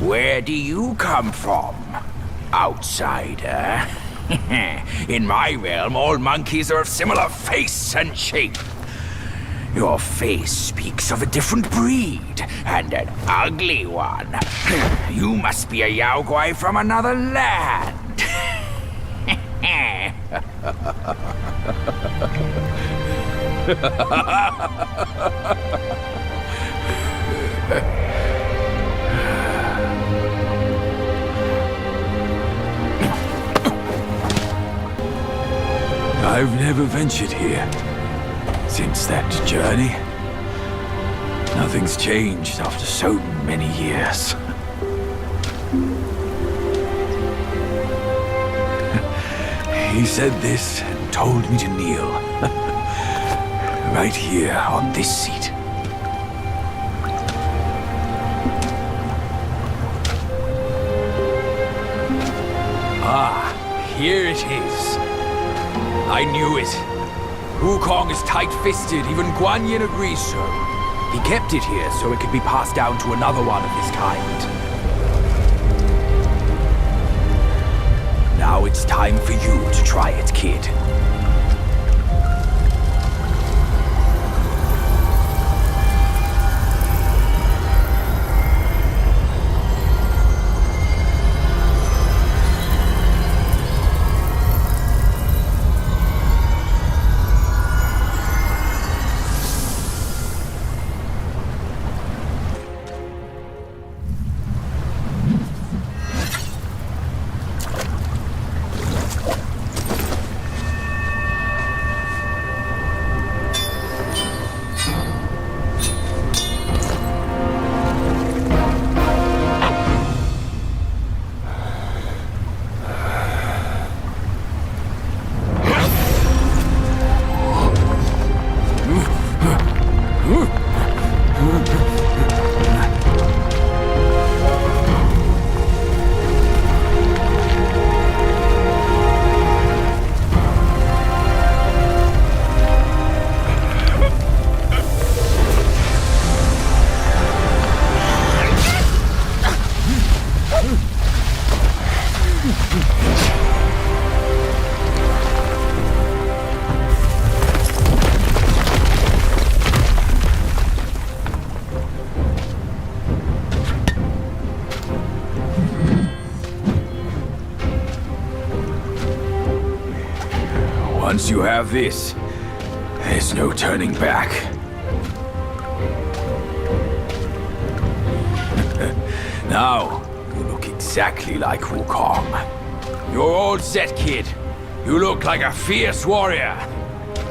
Where do you come from, outsider? In my realm, all monkeys are of similar face and shape. Your face speaks of a different breed, and an ugly one. You must be a Yaoguai from another land. I've never ventured here since that journey. Nothing's changed after so many years. He said this and told me to kneel. Right here on this seat. Ah, here it is. I knew it. Wukong is tight-fisted, even Guan Yin agrees so. He kept it here so it could be passed down to another one of his kind. Now it's time for you to try it, kid. Once you have this, there's no turning back. Now, you look exactly like Wukong. You're all set, kid. You look like a fierce warrior.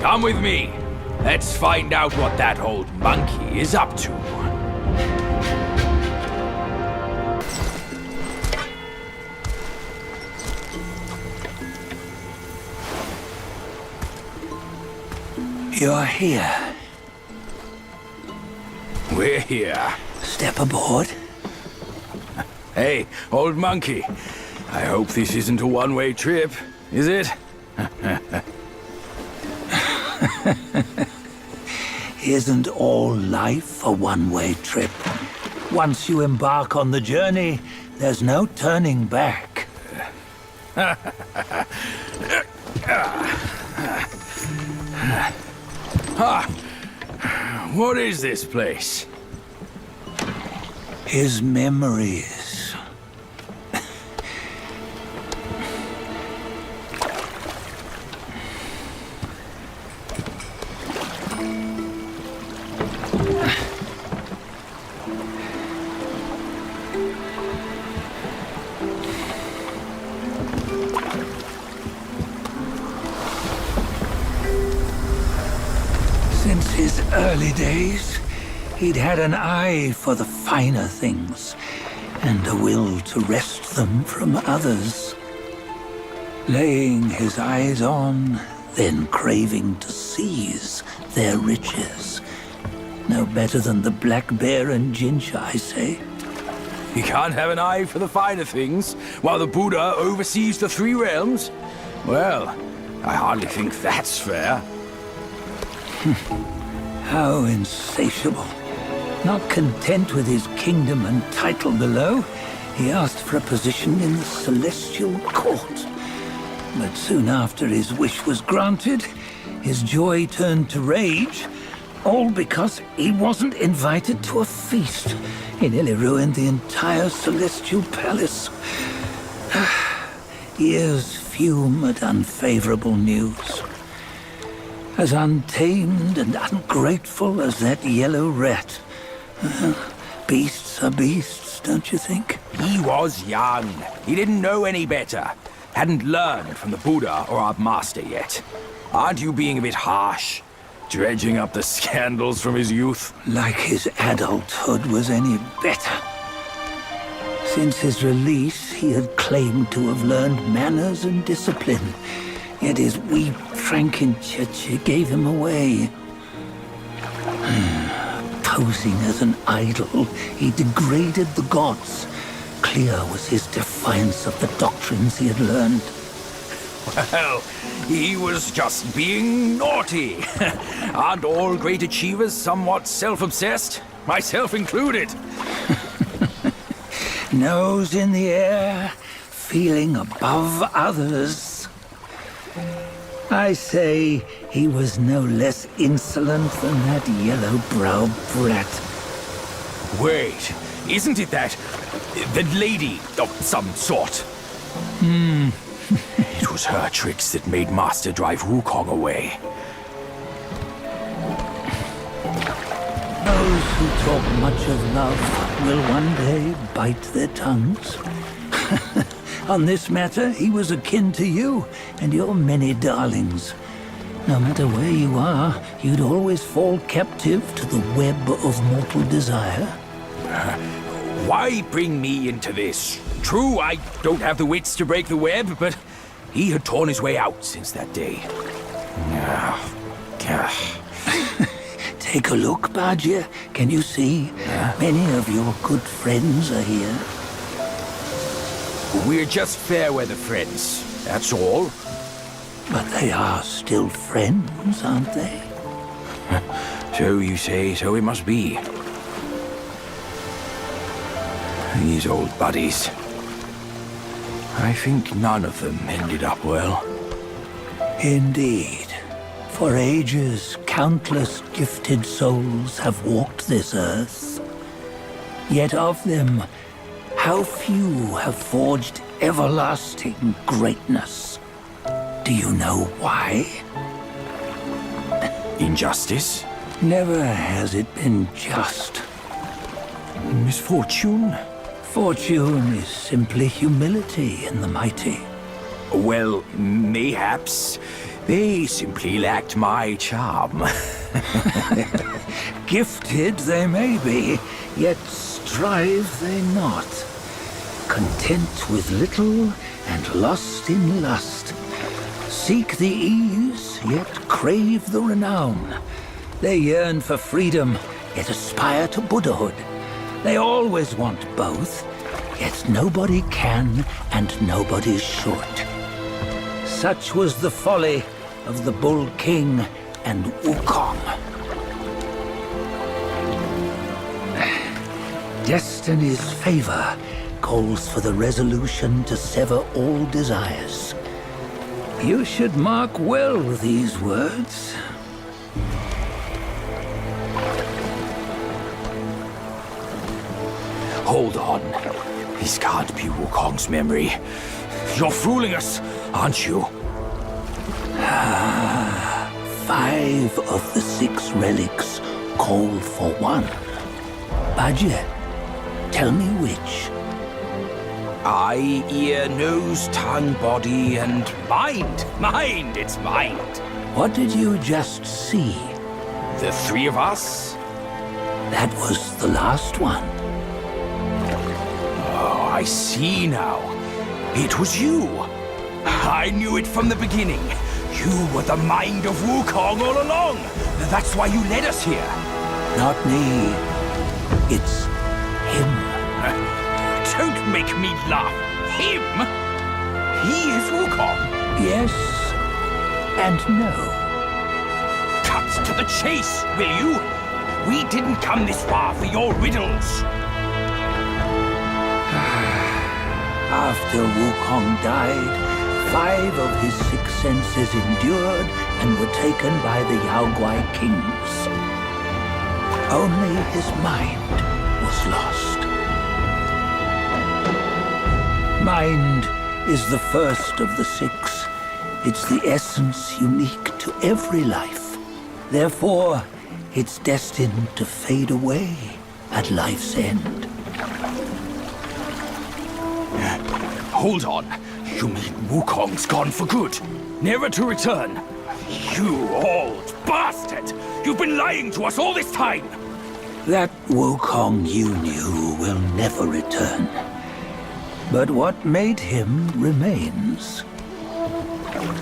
Come with me. Let's find out what that old monkey is up to. You're here. We're here. Step aboard. Hey, old monkey. I hope this isn't a one-way trip, is it? Isn't all life a one-way trip? Once you embark on the journey, there's no turning back. What is this place? His memories. Since his early days, he'd had an eye for the finer things, and a will to wrest them from others. Laying his eyes on, then craving to seize their riches. No better than the black bear and Jincha, I say. You can't have an eye for the finer things, while the Buddha oversees the three realms? Well, I hardly think that's fair. How insatiable. Not content with his kingdom and title below, he asked for a position in the Celestial Court. But soon after his wish was granted, his joy turned to rage, all because he wasn't invited to a feast. He nearly ruined the entire Celestial Palace. Years fume at unfavorable news. As untamed and ungrateful as that yellow rat. Beasts are beasts, don't you think? He was young. He didn't know any better. Hadn't learned from the Buddha or our master yet. Aren't you being a bit harsh? Dredging up the scandals from his youth? Like his adulthood was any better. Since his release, he had claimed to have learned manners and discipline. Yet his weak Frankenchurch gave him away. Posing as an idol, he degraded the gods. Clear was his defiance of the doctrines he had learned. Well, he was just being naughty. Aren't all great achievers somewhat self-obsessed? Myself included. Nose in the air, feeling above others. I say he was no less insolent than that yellow-browed brat. Wait, isn't it that lady of some sort? It was her tricks that made Master drive Wukong away. Those who talk much of love will one day bite their tongues. On this matter, he was akin to you and your many darlings. No matter where you are, you'd always fall captive to the web of mortal desire. Why bring me into this? True, I don't have the wits to break the web, but he had torn his way out since that day. Take a look, Badger. Can you see? Many of your good friends are here. We're just fair-weather friends, that's all. But they are still friends, aren't they? So you say, so it must be. These old buddies. I think none of them ended up well. Indeed. For ages, countless gifted souls have walked this earth. Yet of them, how few have forged everlasting greatness? Do you know why? Injustice? Never has it been just. Misfortune? Fortune is simply humility in the mighty. Well, mayhaps. They simply lacked my charm. Gifted they may be, yet strive they not. Content with little and lost in lust. Seek the ease, yet crave the renown. They yearn for freedom, yet aspire to Buddhahood. They always want both, yet nobody can and nobody should. Such was the folly of the Bull King and Wukong. Destiny's favor calls for the resolution to sever all desires. You should mark well these words. Hold on. This can't be Wukong's memory. You're fooling us, aren't you? 5 of the 6 relics call for one. Badger, tell me which. Eye, ear, nose, tongue, body, and mind. Mind, it's mind. What did you just see? The 3 of us? That was the last one. Oh, I see now. It was you. I knew it from the beginning. You were the mind of Wukong all along. That's why you led us here. Not me. It's him. Don't make me laugh. Him? He is Wukong. Yes and no. Cut to the chase, will you? We didn't come this far for your riddles. After Wukong died, 5 of his 6 senses endured and were taken by the Yaoguai kings. Only his mind was lost. Mind is the first of the 6. It's the essence unique to every life. Therefore, it's destined to fade away at life's end. Hold on. You mean Wukong's gone for good? Never to return? You old bastard! You've been lying to us all this time! That Wukong you knew will never return. But what made him remains.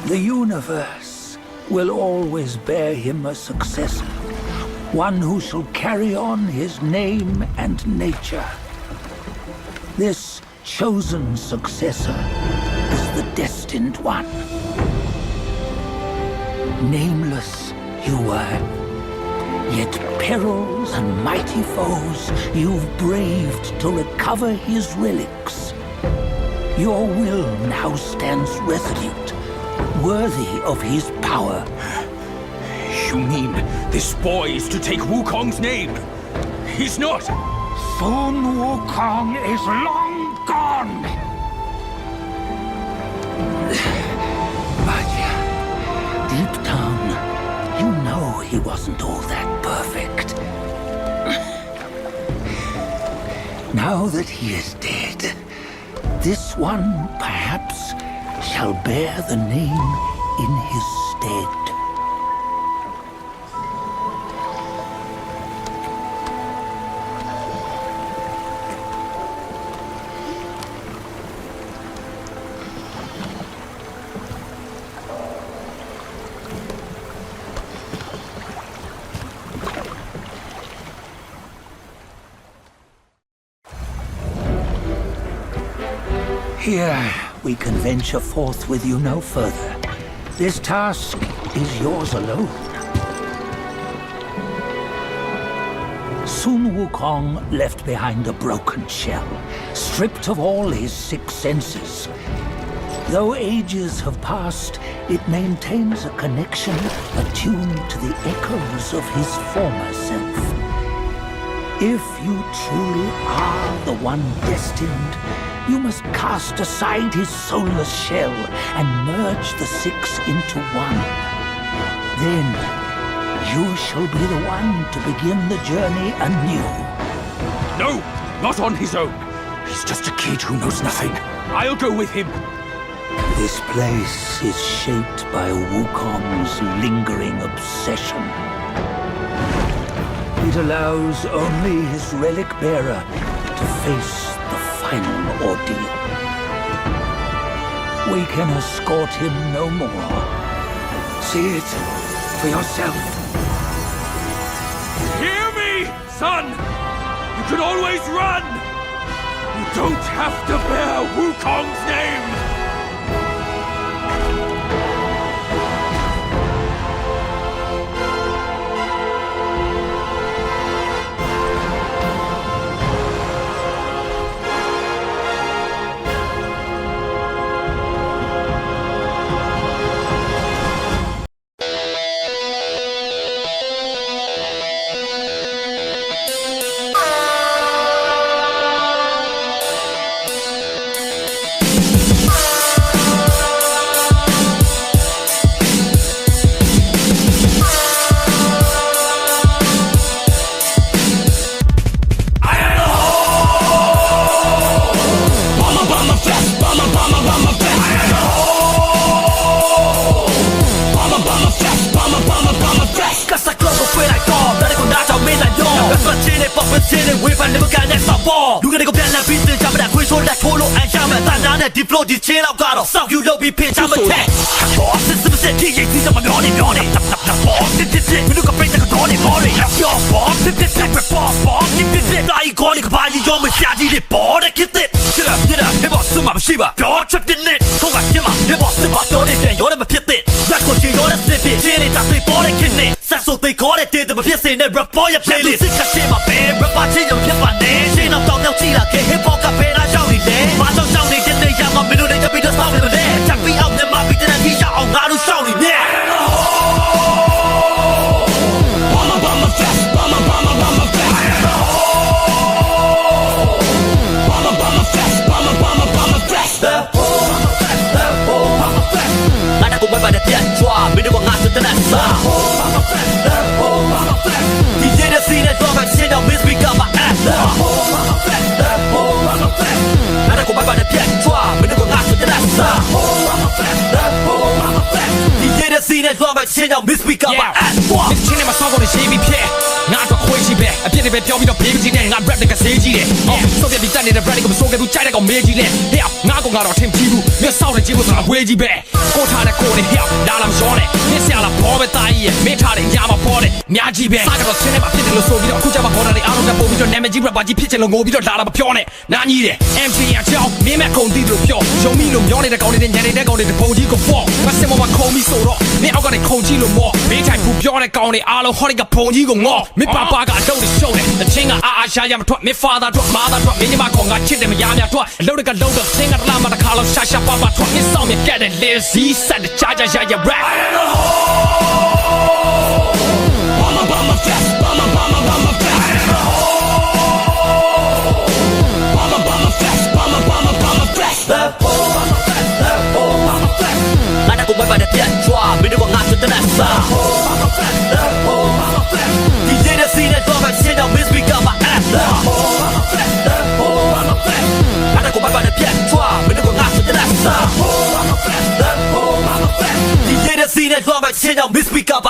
The universe will always bear him a successor. One who shall carry on his name and nature. This chosen successor is the Destined One. Nameless you were, yet perils and mighty foes you've braved to recover his relics. Your will now stands resolute, worthy of his power. You mean this boy is to take Wukong's name? He's not! Sun Wukong is long gone! But deep down, you know he wasn't all that perfect. Now that he is dead, this one, perhaps, shall bear the name in his stead. Here, we can venture forth with you no further. This task is yours alone. Sun Wukong left behind a broken shell, stripped of all his 6 senses. Though ages have passed, it maintains a connection attuned to the echoes of his former self. If you truly are the one destined, you must cast aside his soulless shell and merge the 6 into one. Then, you shall be the one to begin the journey anew. No! Not on his own! He's just a kid who knows nothing. I'll go with him. This place is shaped by Wukong's lingering obsession. It allows only his relic bearer to face the final ordeal. We can escort him no more. See it for yourself. Hear me, son! You can always run! You don't have to bear Wukong's name! Deep flow ဒီချင်းလောက်ကတော့စောက်ယူလုပ်ပြီးဖြစ်ချမထက်ဘောစစ်စစ်ဒီရိတ်ပြီးစမမျောနေဘောစစ်မလူကပိတ်တဲ့ကောနေဘောလေရောဘောစစ်ဘောဒီလိုက်ကောနေကဘာကြီးရောမရှာကြီးတွေဘောတဲ့ခစ်တဲ့ချစ်ရဟေဘောစမမရှိပါပြောချက်တဲ့နဲ့ထုတ်ကကျမဟေဘောစမတော်တဲ့ရောလည်းမဖြစ်တဲ့လက်ကိုချီရောတဲ့စစ်ဖြစ်ချင်းနေတာသိဘောတဲ့ခစ်နဲ့ဆက်ဆိုသိခေါ်တဲ့တဲ့မဖြစ်စင်တဲ့ report ရဲ့ playlist စစ်ကရှင်းမှာပဲ rapper ချင်းရောဖြစ်ပါနဲ့ရှင်းတော့တောင်းကြည့်လာခဲ့ hip hop ကပဲလာရောက်နေတယ်ဘာကြောင့်ရှောင်းနေတဲ့ နဲ့လွှမ်းမဲ့ချင်းကြောင့် miss speak up ပါ Miss ချင်းနဲ့မဆောက်ကုန်နေရှိပြီးဖြစ်ငါတော့ခွေးကြီးပဲအပြစ်တွေပဲပြောပြီးတော့ဘေးကြီးနဲ့ငါ rap တွေကစေးကြီးတယ်ဆိုပြပြီးတက်နေတဲ့ rap တွေကိုမစိုးခဲ့ဘူးကြိုက်တဲ့ကောင်မေးကြီးလဲဟဲ့ငါကောင်ကတော့ထင်ကြည့်ဘူးမင်းဆောက်တဲ့ကြီးဖို့ဆိုတာဝေးကြီးပဲကိုထားတဲ့ကိုနဲ့ဟဲ့လာလာမရောနဲ့မင်းဆရာလာဘောပဲတားကြီးရဲ့မင်းထားတဲ့ညာမပေါ်တဲ့များကြီးပဲစားကတော့ချင်းနဲ့မဖြစ်တယ်လို့ဆိုပြီးတော့အခုကျမှပေါ်တာတွေအားလုံးကပုံပြီးတော့နာမည်ကြီး rapper ကြီးဖြစ်ချင်လို့ငိုပြီးတော့လာလာမပြောနဲ့နားကြီးတယ် MC အချောင်းမင်းမဲ့ခုံတီးလို့ပြောရုံမိလို့မျောနေတဲ့ကောင်တွေနဲ့ညနေတဲ့ကောင်တွေတပုံကြီးကိုပေါ့မစင်မခုံပြီးဆိုတော့မင်းအောက်ကနေခုံကြီးလို့မော့မင်းထိုင်ဘူးပြောတဲ့ကောင်တွေအားလုံးဟောဒီကပုံကြီးကိုငေါ့မင်းပါပါကအလုပ်တွေရှုံးတယ်အချင်းကအာရှာရမထွက်မင်း father ထွက် mother ထွက်မင်းညီမကောင်ကချစ်တယ်မရများထွက်အလုပ်တွေကလုံးတော့ချင်းကတလားမတခါလောက်ရှာပါပါထွက်မင်းဆောင်မြက်တဲ့ lazy set ချာချာရရ rap Bama fast Bama fast Bama fast Bama fast That Bama fast ငါတို့ကိုပဲတဲ့ပြတ်ချွာမင်းတို့ကငါချစ်တဲ့ဆာ Bama fast Bama fast ဒီနေ့စီးတဲ့တော့မှချင်းကြောင့် miss speak up ပါ Bama fast Bama fast ငါတို့ကိုပဲတဲ့ပြတ်ချွာမင်းတို့ကငါချစ်တဲ့ဆာ Bama fast Bama fast ဒီနေ့စီးတဲ့တော့မှချင်းကြောင့် miss speak up ပါ